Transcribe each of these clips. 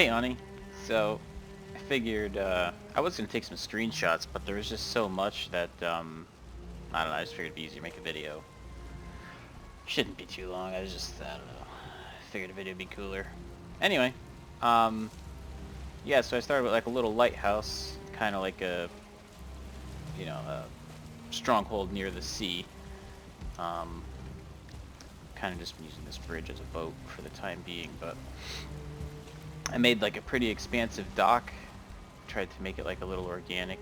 Hey, Ani. So, I figured I was gonna take some screenshots, but there was just so much that I don't know. I just figured it'd be easier to make a video. Shouldn't be too long. I don't know. I figured a video would be cooler. Anyway, um, yeah. So I started with like a little lighthouse, kind of like a stronghold near the sea. Um, kind of just been using this bridge as a boat for the time being, but I made like a pretty expansive dock. Tried to make it like a little organic,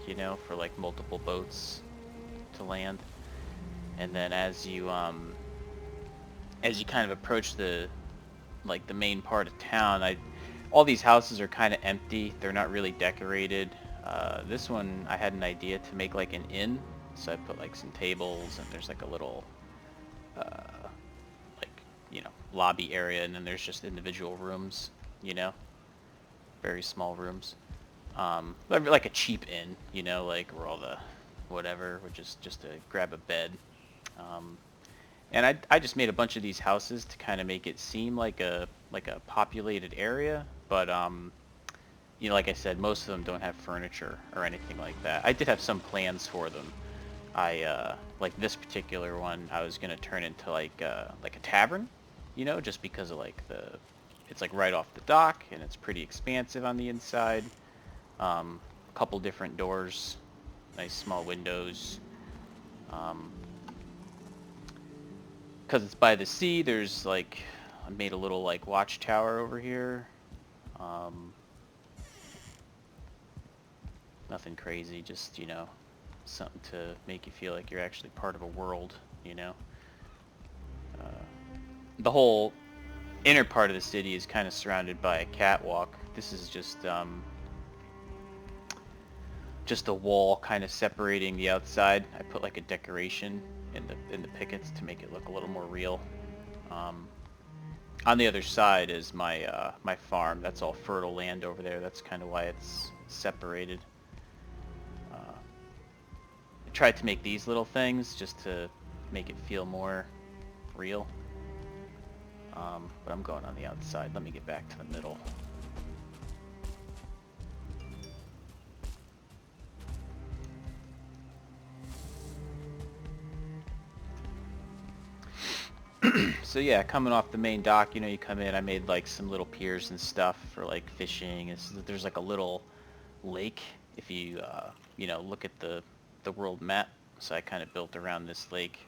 for like multiple boats to land. And then as you kind of approach the main part of town, all these houses are kind of empty. They're not really decorated. This one I had an idea to make like an inn, so I put like some tables and there's like a little like lobby area, and then there's just individual rooms, very small rooms. Like a cheap inn, like where all the whatever, which is just to grab a bed. And I just made a bunch of these houses to kind of make it seem like a populated area, but like I said, most of them don't have furniture or anything like that. I did have some plans for them. Like this particular one, I was gonna turn into like a tavern, just because of like it's like right off the dock and it's pretty expansive on the inside. A couple different doors, nice small windows. Because it's by the sea, there's like, I made a little like watchtower over here. Nothing crazy, just, something to make you feel like you're actually part of a world, Uh, the whole inner part of the city is kind of surrounded by a catwalk. This is just a wall kind of separating the outside. I put like a decoration in the pickets to make it look a little more real. On the other side is my farm. That's all fertile land over there. That's kind of why it's separated. I tried to make these little things just to make it feel more real. But I'm going on the outside. Let me get back to the middle. So yeah, coming off the main dock, you come in, I made like some little piers and stuff for like fishing. There's like a little lake if you look at the world map. So I kind of built around this lake.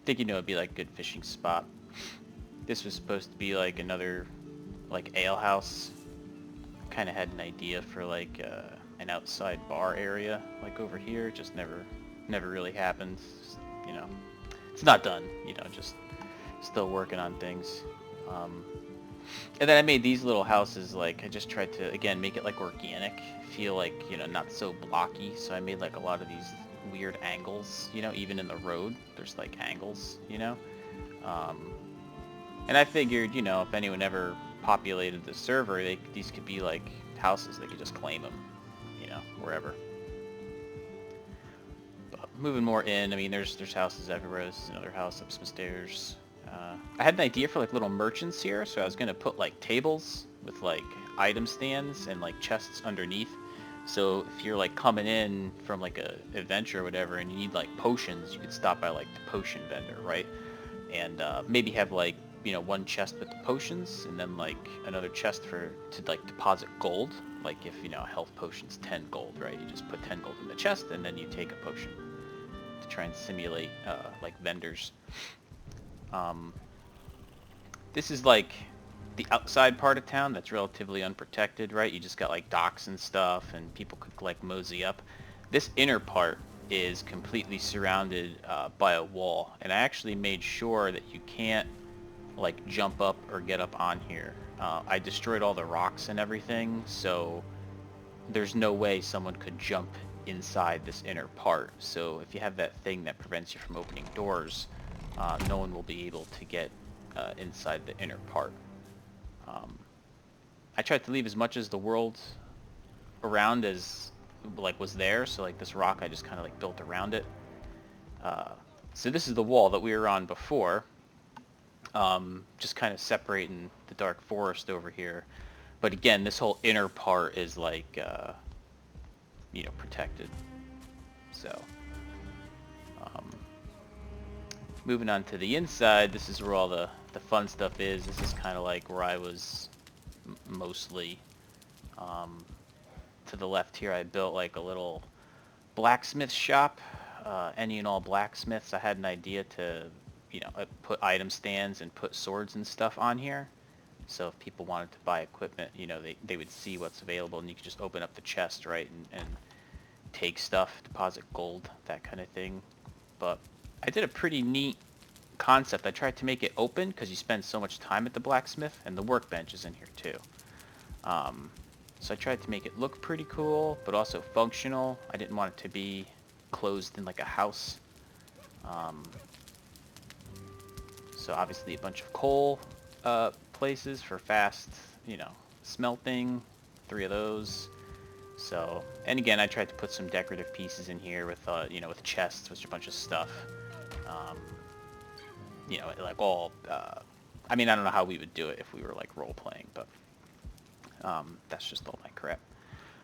Think it'd be like a good fishing spot. This was supposed to be like another like ale house. Kind of had an idea for like an outside bar area like over here. Just never really happened. You know. It's not done, just still working on things. And then I made these little houses, like, I just tried to, again, make it, like, organic, feel like, not so blocky, so I made, like, a lot of these weird angles, even in the road, there's, like, angles, and I figured, if anyone ever populated the server, these could be, like, houses, they could just claim them, wherever. Moving more in, I mean, there's houses everywhere. This is another house up some stairs. I had an idea for like little merchants here, so I was gonna put like tables with like item stands and like chests underneath. So if you're like coming in from like a adventure or whatever, and you need like potions, you could stop by like the potion vendor, right? And maybe have like one chest with the potions, and then like another chest to like deposit gold. Like if a health potion's 10 gold, right? You just put 10 gold in the chest, and then you take a potion. Try and simulate like vendors. This is like the outside part of town that's relatively unprotected, right? You just got like docks and stuff, and people could like mosey up. This inner part is completely surrounded by a wall, and I actually made sure that you can't like jump up or get up on here. I destroyed all the rocks and everything, so there's no way someone could jump inside this inner part. So if you have that thing that prevents you from opening doors, no one will be able to get inside the inner part. I tried to leave as much as the world around as like was there. So like this rock, I just kind of like built around it. So this is the wall that we were on before. just kind of separating the dark forest over here. But again, this whole inner part is like, you know, protected. So, um, moving on to the inside, this is where all the fun stuff is. This is kind of like where I was mostly. To the left here, I built like a little blacksmith shop. Any and all blacksmiths. I had an idea to, you know, put item stands and put swords and stuff on here. So if people wanted to buy equipment, you know, they would see what's available, and you could just open up the chest, right, and take stuff, deposit gold, that kind of thing. But I did a pretty neat concept. I tried to make it open because you spend so much time at the blacksmith, and the workbench is in here too. So I tried to make it look pretty cool, but also functional. I didn't want it to be closed in like a house. So obviously a bunch of coal places for fast, you know, smelting. 3 of those. So, and again, I tried to put some decorative pieces in here with, you know, with chests, with a bunch of stuff. You know, like all, I mean, I don't know how we would do it if we were like role playing, but that's just all my crap.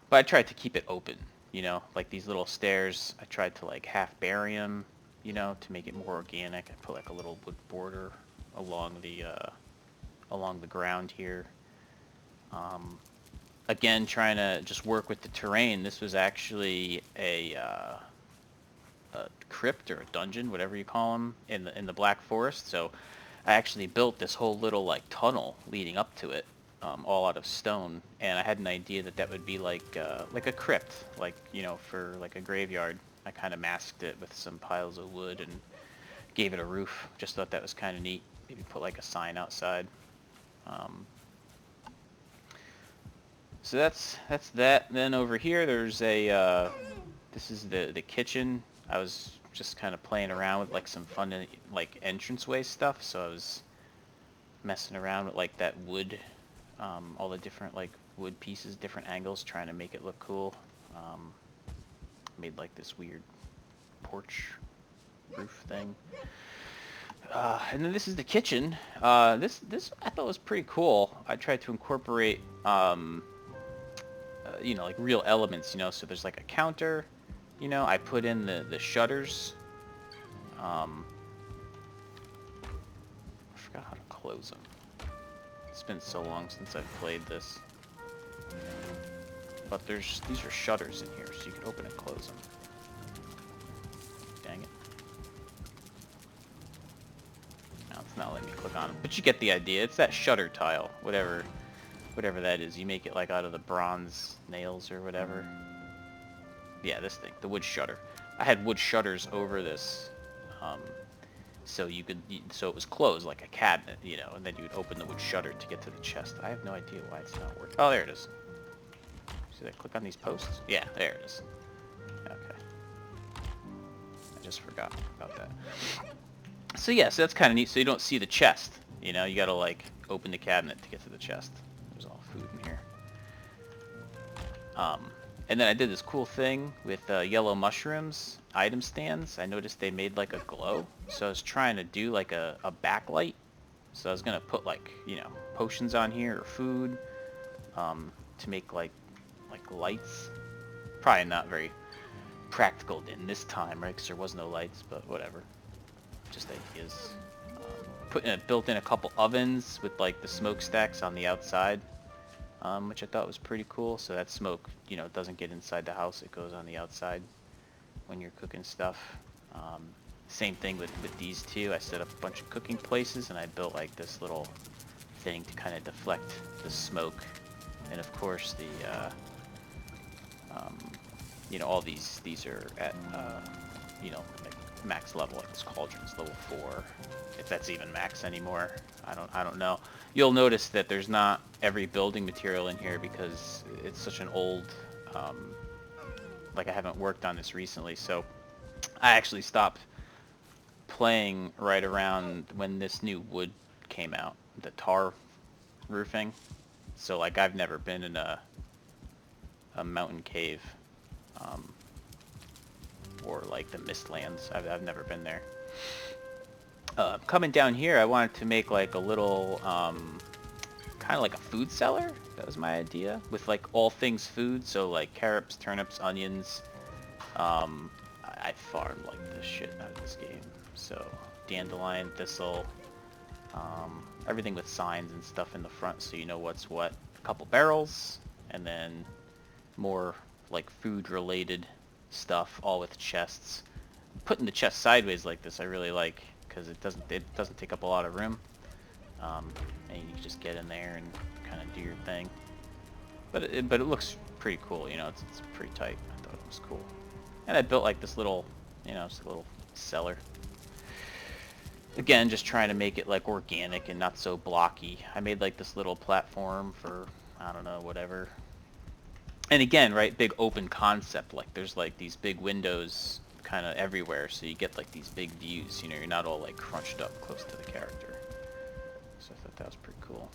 But I tried to keep it open, you know, like these little stairs. I tried to like half bury them, you know, to make it more organic. I put like a little wood border along the ground here. Again, trying to just work with the terrain. This was actually a crypt or a dungeon, whatever you call them, in the Black Forest. So I actually built this whole little like tunnel leading up to it, all out of stone. And I had an idea that that would be like a crypt, like, you know, for like a graveyard. I kind of masked it with some piles of wood and gave it a roof. Just thought that was kind of neat. Maybe put like a sign outside. So that's that. Then over here, there's a this is the kitchen. I was just kind of playing around with like some fun like entranceway stuff. So I was messing around with like that wood, all the different like wood pieces, different angles, trying to make it look cool. Made like this weird porch roof thing. And then this is the kitchen. This I thought was pretty cool. I tried to incorporate, you know, like real elements, you know. So there's like a counter, you know. I put in the shutters. I forgot how to close them. It's been so long since I've played this. But these are shutters in here, so you can open and close them. Dang it. Now it's not letting me click on them. But you get the idea. It's that shutter tile, whatever that is. You make it like out of the bronze nails or whatever. Yeah, this thing, the wood shutter. I had wood shutters over this, so so it was closed like a cabinet, you know, and then you would open the wood shutter to get to the chest. I have no idea why it's not working. Oh, there it is. See that? Click on these posts. Yeah, there it is. Okay. I just forgot about that. So yeah, so that's kind of neat. So you don't see the chest, you know. You gotta like open the cabinet to get to the chest. There's all food in here. And then I did this cool thing with yellow mushrooms item stands. I noticed they made like a glow, so I was trying to do like a backlight. So I was gonna put like, you know, potions on here or food, to make like lights. Probably not very practical in this time, right? Because there was no lights, but whatever. Just ideas. Built in a couple ovens with like the smokestacks on the outside. Which I thought was pretty cool. So that smoke, you know, doesn't get inside the house. It goes on the outside when you're cooking stuff. Same thing with these two. I set up a bunch of cooking places, and I built like this little thing to kind of deflect the smoke. And of course, the you know, all these are at you know, like max level. Like this cauldron's level 4, if that's even max anymore. I don't know. You'll notice that there's not every building material in here because it's such an old, like I haven't worked on this recently, so I actually stopped playing right around when this new wood came out, the tar roofing. So like I've never been in a mountain cave, or like the Mistlands. I've never been there. Coming down here, I wanted to make like a little, kind of like a food cellar. That was my idea, with like all things food, so like carrots, turnips, onions. I farmed like the shit out of this game. So dandelion, thistle, everything with signs and stuff in the front so you know what's what. A couple barrels, and then more like food related stuff, all with chests. Putting the chest sideways like this I really like, because it doesn't take up a lot of room. And you can just get in there and kind of do your thing. But it looks pretty cool, you know, it's pretty tight. I thought it was cool. And I built like this little, you know, just a little cellar. Again, just trying to make it like organic and not so blocky. I made like this little platform for, I don't know, whatever. And again, right, big open concept. Like there's like these big windows kind of everywhere, so you get like these big views, you know, you're not all like crunched up close to the character. So I thought that was pretty cool.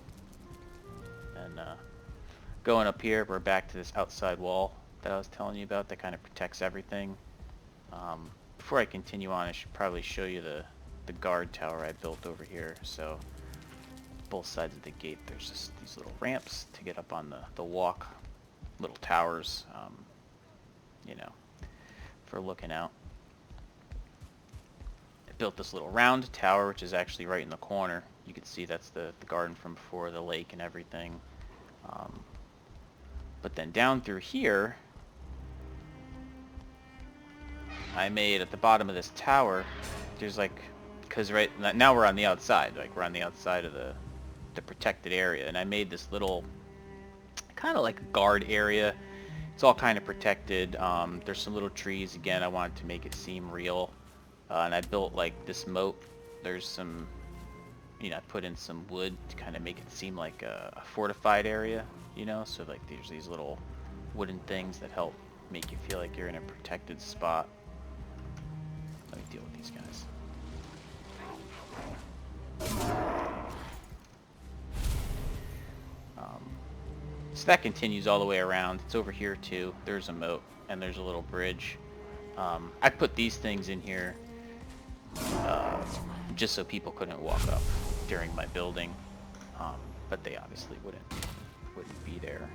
And going up here, we're back to this outside wall that I was telling you about that kind of protects everything. Before I continue on, I should probably show you the guard tower I built over here. So both sides of the gate, there's just these little ramps to get up on the walk, little towers, you know, for looking out. I built this little round tower, which is actually right in the corner. You can see that's the garden from before, the lake and everything. But then down through here, I made at the bottom of this tower, there's like, because right now we're on the outside, like we're on the outside of the protected area, and I made this little kind of like a guard area. It's all kind of protected. There's some little trees. Again, I wanted to make it seem real, and I built like this moat. There's some, you know, I put in some wood to kind of make it seem like a fortified area, you know, so like there's these little wooden things that help make you feel like you're in a protected spot. Let me deal with these guys. So that continues all the way around. It's over here too. There's a moat and there's a little bridge. I put these things in here just so people couldn't walk up during my building, but they obviously wouldn't be there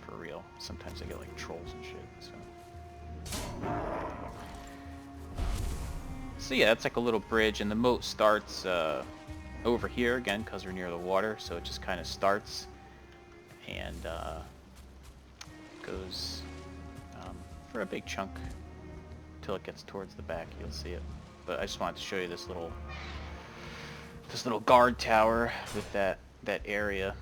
for real. Sometimes I get like trolls and shit. So yeah, it's like a little bridge, and the moat starts over here again because we're near the water, so it just kind of starts and goes for a big chunk till it gets towards the back. You'll see it. But I just wanted to show you this little guard tower with that area.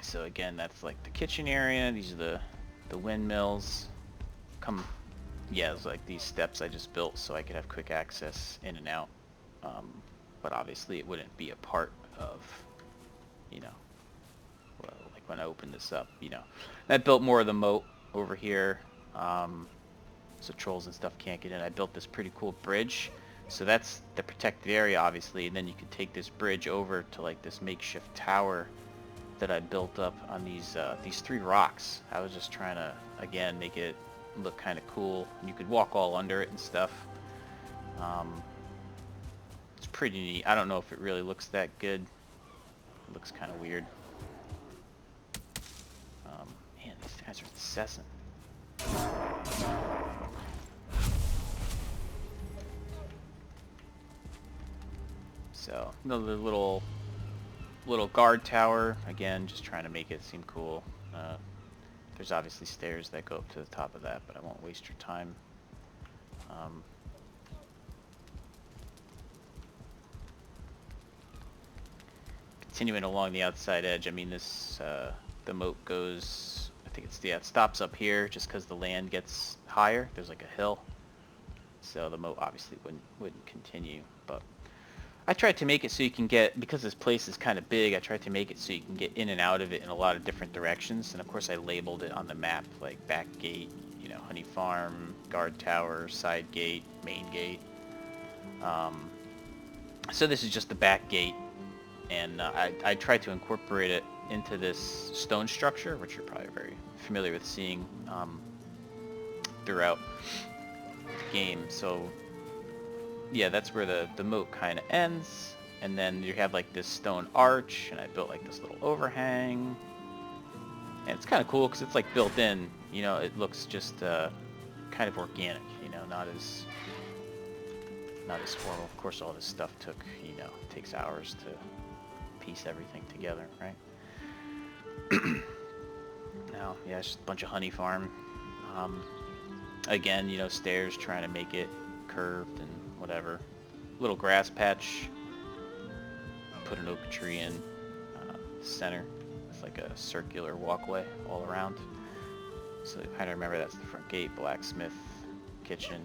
So again, that's like the kitchen area. These are the windmills. Yeah, it's like these steps I just built so I could have quick access in and out. But obviously it wouldn't be a part of, you know, well, like when I open this up, you know. And I built more of the moat over here, so trolls and stuff can't get in. I built this pretty cool bridge. So that's the protected area, obviously, and then you can take this bridge over to like this makeshift tower that I built up on these 3 rocks. I was just trying to, again, make it look kind of cool. And you could walk all under it and stuff. It's pretty neat. I don't know if it really looks that good. It looks kind of weird. Man, these guys are incessant. So another little guard tower. Again, just trying to make it seem cool. There's obviously stairs that go up to the top of that, but I won't waste your time. Continuing along the outside edge, I mean this, the moat goes, I think it stops up here just because the land gets higher. There's like a hill. So the moat obviously wouldn't continue, but I tried to make it so you can get, because this place is kind of big, I tried to make it so you can get in and out of it in a lot of different directions. And of course I labeled it on the map, like back gate, you know, honey farm, guard tower, side gate, main gate. So this is just the back gate, and I tried to incorporate it into this stone structure, which you're probably very familiar with seeing throughout. game. So yeah, that's where the moat kind of ends, and then you have like this stone arch, and I built like this little overhang, and it's kind of cool because it's like built in. You know, it looks just kind of organic. You know, not as formal. Of course, all this stuff takes hours to piece everything together, right? Now, yeah, it's just a bunch of honey farm. Again, stairs trying to make it curved and whatever. Little grass patch. Put an oak tree in center with like a circular walkway all around. So I kind of remember that's the front gate, blacksmith, kitchen.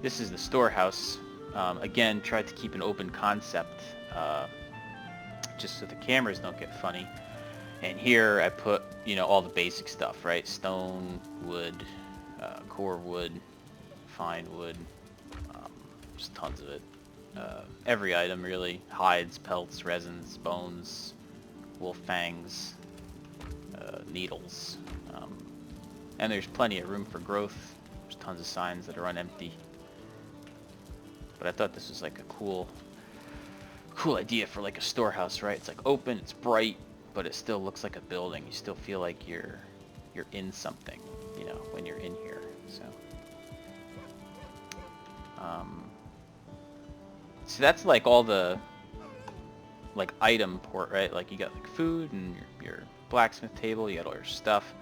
This is the storehouse. Again, tried to keep an open concept just so the cameras don't get funny. And here I put, all the basic stuff, right? Stone, wood, core wood, fine wood, just tons of it. Every item really, hides, pelts, resins, bones, wolf fangs, needles. And there's plenty of room for growth. There's tons of signs that are unempty. But I thought this was like a cool idea for like a storehouse, right? It's like open, it's bright, but it still looks like a building. You still feel like you're in something, when you're in here. So that's like all the like item port, right? Like you got like food and your blacksmith table, you got all your stuff,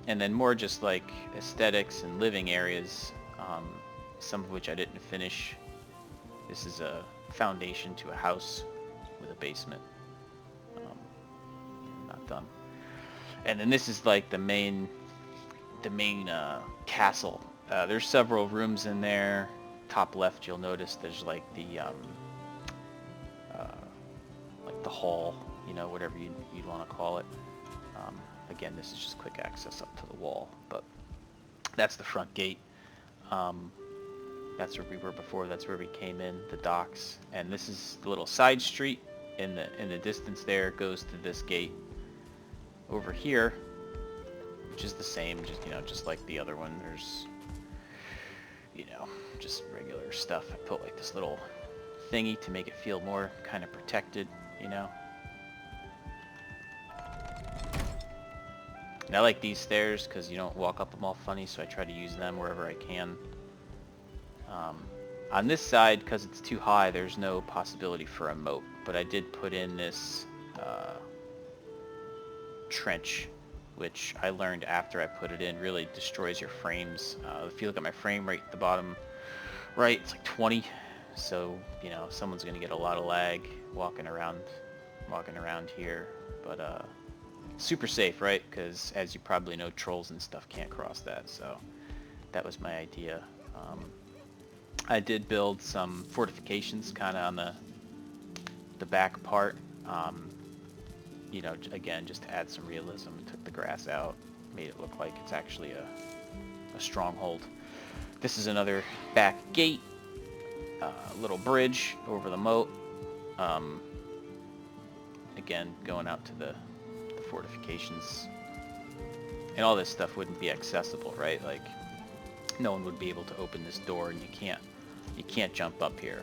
and then more just like aesthetics and living areas, some of which I didn't finish. This is a foundation to a house with a basement. Not done. And then this is like the main castle. There's several rooms in there. Top left, you'll notice there's like the hall, whatever you'd want to call it. Again, this is just quick access up to the wall, but that's the front gate. That's where we were before. That's where we came in, the docks. And this is the little side street in the distance there. Goes to this gate over here, which is the same, just like the other one. There's, just regular stuff. I put like this little thingy to make it feel more kind of protected, And I like these stairs because you don't walk up them all funny, so I try to use them wherever I can. On this side, because it's too high, there's no possibility for a moat, but I did put in this trench, which I learned after I put it in really destroys your frames. If you look at my frame rate at the bottom right, it's like 20, so someone's gonna get a lot of lag walking around here, but super safe, right? Because as you probably know, trolls and stuff can't cross that, so that was my idea. I did build some fortifications kind of on the back part, again, just to add some realism. Took the grass out, made it look like it's actually a stronghold. This is another back gate, little bridge over the moat. Again, going out to the fortifications. And all this stuff wouldn't be accessible, right? Like, no one would be able to open this door, and you can't jump up here.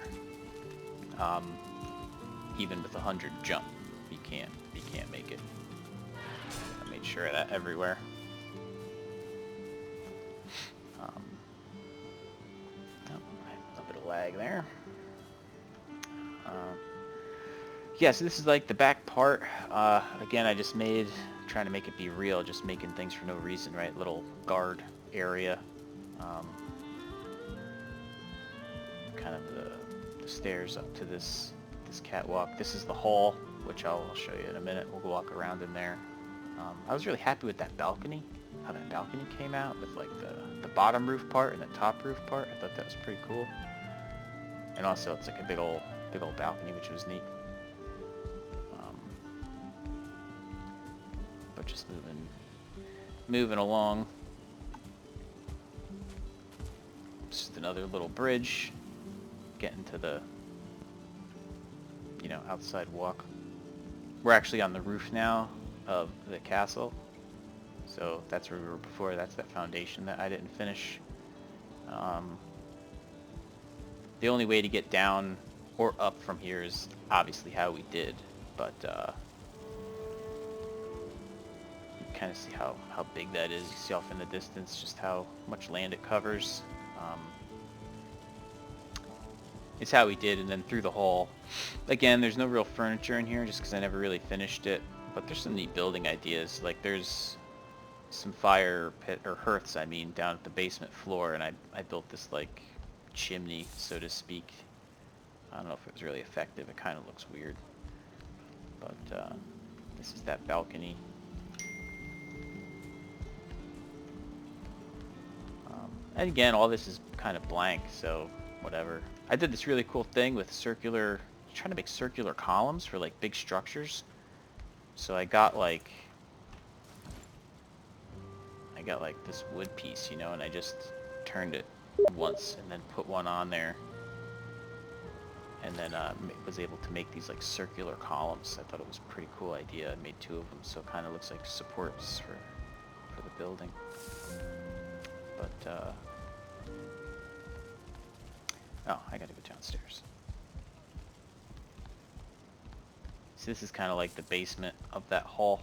Even with 100 jump, you can't make it. I made sure of that everywhere. A bit of lag there. Yeah, so this is like the back part. Again, I just trying to make it be real, just making things for no reason, right? Little guard area. Kind of the stairs up to this catwalk. This is the hall, which I'll show you in a minute. We'll walk around in there. I was really happy with that balcony, how that balcony came out with like the bottom roof part and the top roof part. I thought that was pretty cool. And also it's like a big old balcony, which was neat. But just moving along. Just another little bridge, getting to the outside walk. We're actually on the roof now of the castle, so that's where we were before. That's that foundation that I didn't finish. The only way to get down or up from here is obviously how we did, but you kind of see how big that is. You see off in the distance just how much land it covers. It's how we did, and then through the hall. Again, there's no real furniture in here just because I never really finished it, but there's some neat building ideas. Like there's some fire pit, or hearths I mean, down at the basement floor, and I built this like chimney, so to speak. I don't know if it was really effective. It kind of looks weird, but this is that balcony. And again, all this is kind of blank, so whatever. I did this really cool thing with circular, trying to make circular columns for like big structures. So I got like this wood piece, you know, and I just turned it once and then put one on there. And then was able to make these like circular columns. I thought it was a pretty cool idea. I made 2 of them, so it kind of looks like supports for the building. But oh, I gotta go downstairs. So this is kind of like the basement of that hall.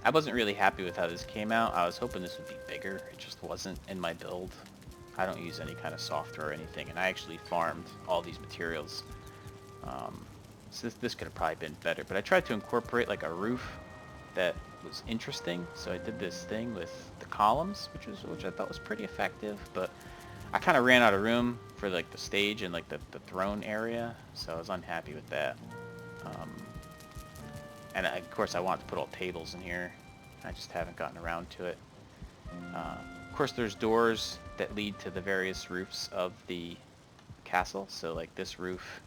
I wasn't really happy with how this came out. I was hoping this would be bigger. It just wasn't in my build. I don't use any kind of software or anything, and I actually farmed all these materials. So this could have probably been better, but I tried to incorporate like a roof that was interesting. So I did this thing with the columns, which I thought was pretty effective, but I kind of ran out of room for like the stage and like the throne area, so I was unhappy with that. And of course I want to put all tables in here. I just haven't gotten around to it. Of course there's doors that lead to the various roofs of the castle. So like this roof,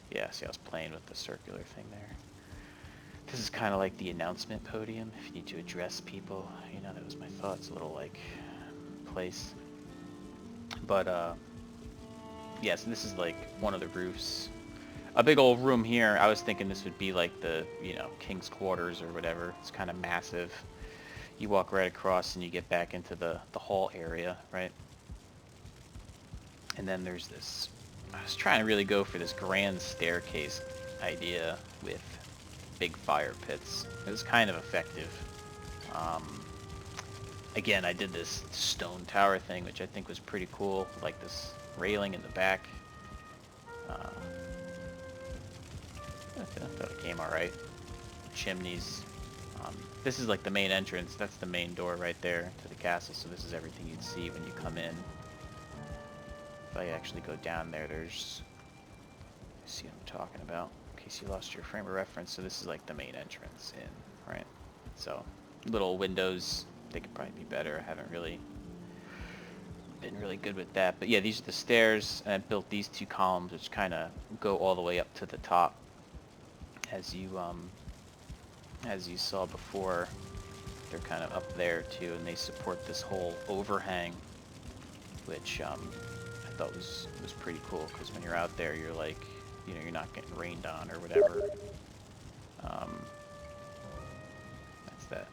yeah, see I was playing with the circular thing there. This is kind of like the announcement podium if you need to address people. You know, that was my thoughts, a little like place. But yeah, so this is like one of the roofs. A big old room here. I was thinking this would be like the, you know, king's quarters or whatever. It's kind of massive. You walk right across and you get back into the hall area, right? And then there's this, I was trying to really go for this grand staircase idea with big fire pits. It was kind of effective. Again, I did this stone tower thing, which I think was pretty cool, like this railing in the back. I thought it came alright. Chimneys. This is like the main entrance. That's the main door right there to the castle, so this is everything you'd see when you come in. If I actually go down there, there's... see what I'm talking about, in case you lost your frame of reference. So this is like the main entrance in, right? So, little windows, they could probably be better. I haven't really been really good with that. But yeah, these are the stairs, and I built these 2 columns, which kind of go all the way up to the top. As you saw before, they're kind of up there too, and they support this whole overhang, which I thought was pretty cool, because when you're out there, you're like, you know, you're not getting rained on or whatever. That's that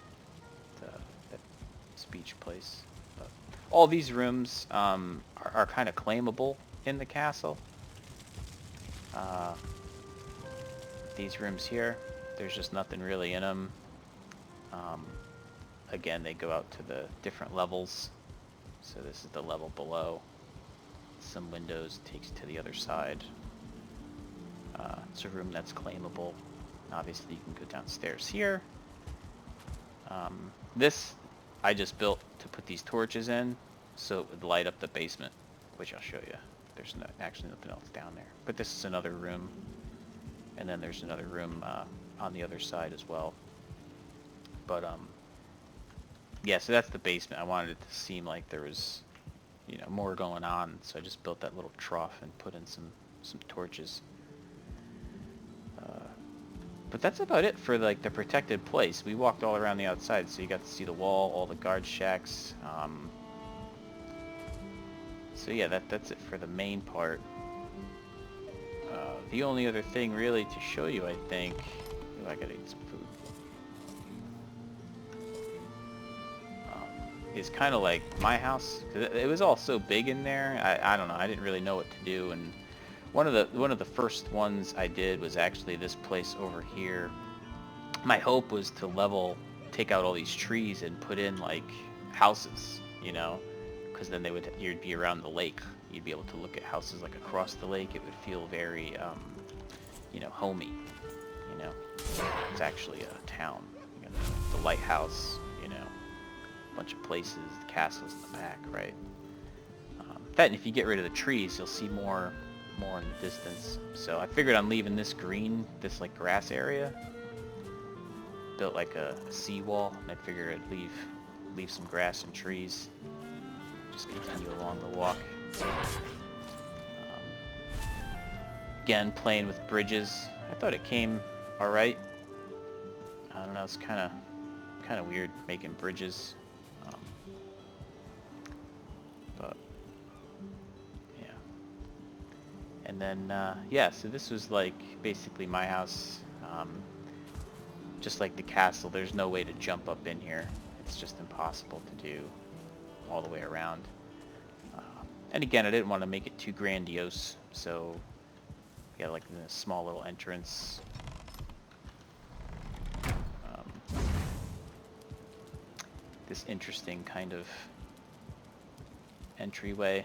speech place. But all these rooms are kind of claimable in the castle. These rooms here, there's just nothing really in them. Again, they go out to the different levels. So this is the level below. Some windows takes to the other side. It's a room that's claimable. Obviously, you can go downstairs here. This I just built to put these torches in, so it would light up the basement, which I'll show you. There's actually nothing else down there. But this is another room. And then there's another room on the other side as well. But yeah, so that's the basement. I wanted it to seem like there was, you know, more going on, so I just built that little trough and put in some torches. But that's about it for like the protected place. We walked all around the outside, so you got to see the wall, all the guard shacks. So yeah, that's it for the main part. The only other thing really to show you, I think... oh, I gotta eat some food. is kind of like my house. It was all so big in there. I don't know. I didn't really know what to do. And one of the first ones I did was actually this place over here. My hope was to take out all these trees and put in like houses, you know, because then you'd be around the lake. You'd be able to look at houses like across the lake. It would feel very, you know, homey. You know, it's actually a town. You know, the lighthouse. You know, a bunch of places, the castles in the back, right? And if you get rid of the trees, you'll see more in the distance. So I figured on leaving this green, this like grass area, built like a seawall, and I figured I'd leave some grass and trees. Just continue along the walk. Again, playing with bridges. I thought it came all right. I don't know. It's kind of weird making bridges, but yeah. And then yeah. So this was like basically my house. Just like the castle, there's no way to jump up in here. It's just impossible to do all the way around. And again, I didn't want to make it too grandiose, so we got like a small little entrance. This interesting kind of entryway.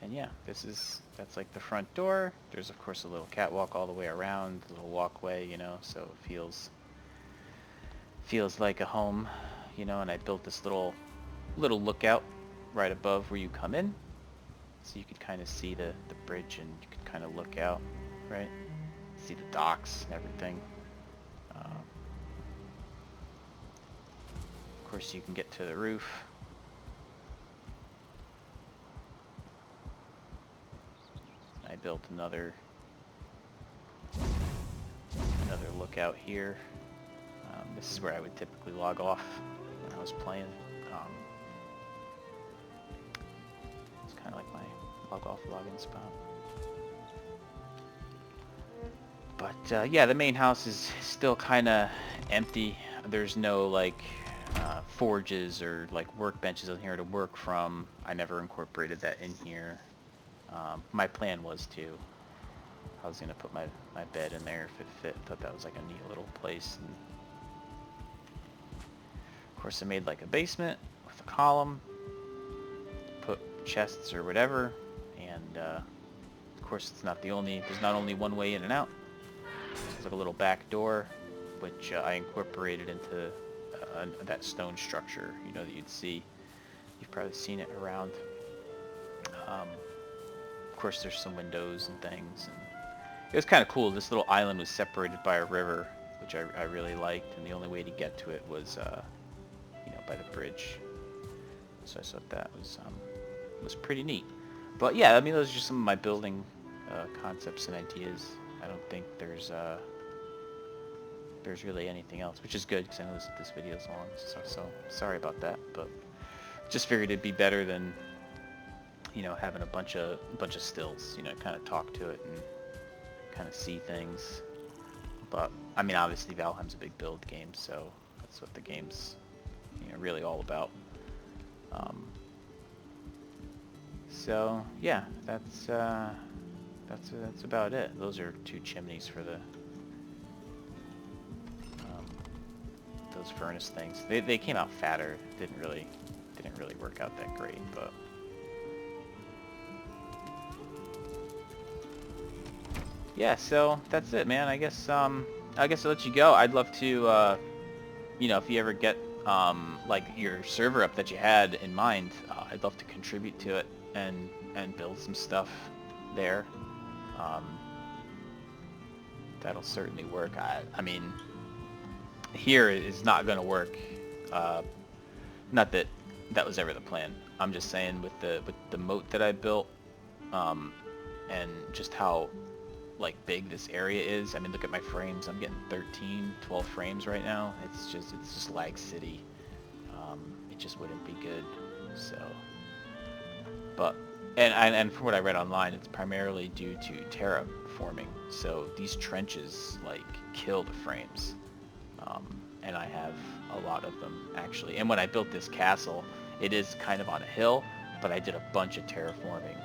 And yeah, that's like the front door. There's of course a little catwalk all the way around, a little walkway, you know, so it feels like a home, you know. And I built this little lookout right above where you come in, so you could kind of see the bridge, and you could kind of look out, right? See the docks and everything. Of course, you can get to the roof. I built another lookout here. This is where I would typically log off when I was playing. It's kind of like my log off, login spot. But yeah, the main house is still kind of empty. There's no like forges or like workbenches in here to work from. I never incorporated that in here. My plan was to. I was gonna put my bed in there if it fit. Thought that was like a neat little place. And of course, I made like a basement with a column, put chests or whatever, and of course, it's not the only. There's not only one way in and out. There's like a little back door, which I incorporated into that stone structure. You know that you'd see. You've probably seen it around. Of course, there's some windows and things. And it was kind of cool. This little island was separated by a river, which I really liked, and the only way to get to it was, you know, by the bridge. So I thought that was pretty neat. But yeah, I mean, those are just some of my building concepts and ideas. I don't think there's really anything else, which is good because I know this video is long. So sorry about that, but just figured it'd be better than, you know, having a bunch of stills, you know, kind of talk to it and kind of see things. But I mean, obviously Valheim's a big build game, so that's what the game's, you know, really all about. So yeah, that's about it. Those are two chimneys for the those furnace things. They came out fatter. Didn't really work out that great, but. Yeah, so that's it, man. I guess I'll let you go. I'd love to, you know, if you ever get like your server up that you had in mind, I'd love to contribute to it and build some stuff there. That'll certainly work. I mean, here is not going to work. Not that that was ever the plan. I'm just saying with the moat that I built, and just how like big this area is. I mean, look at my frames. I'm getting 13, 12 frames right now. It's just lag city. It just wouldn't be good. So, but and from what I read online, it's primarily due to terraforming. So these trenches like kill the frames. and I have a lot of them actually. And when I built this castle, it is kind of on a hill, but I did a bunch of terraforming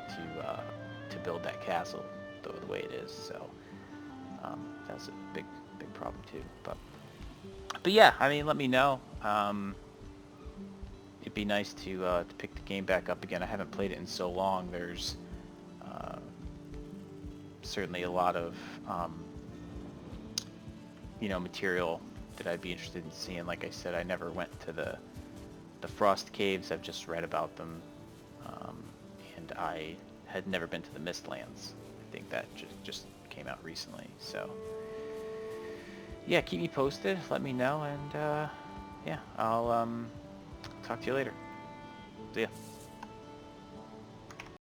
to build that castle the way it is. So that's a big problem too. But yeah, I mean, let me know. It'd be nice to pick the game back up again. I haven't played it in so long. There's certainly a lot of material that I'd be interested in seeing. Like I said, I never went to the Frost Caves. I've just read about them, and I had never been to the Mistlands. I think that just came out recently. So yeah, keep me posted. Let me know, and yeah, I'll talk to you later. See ya.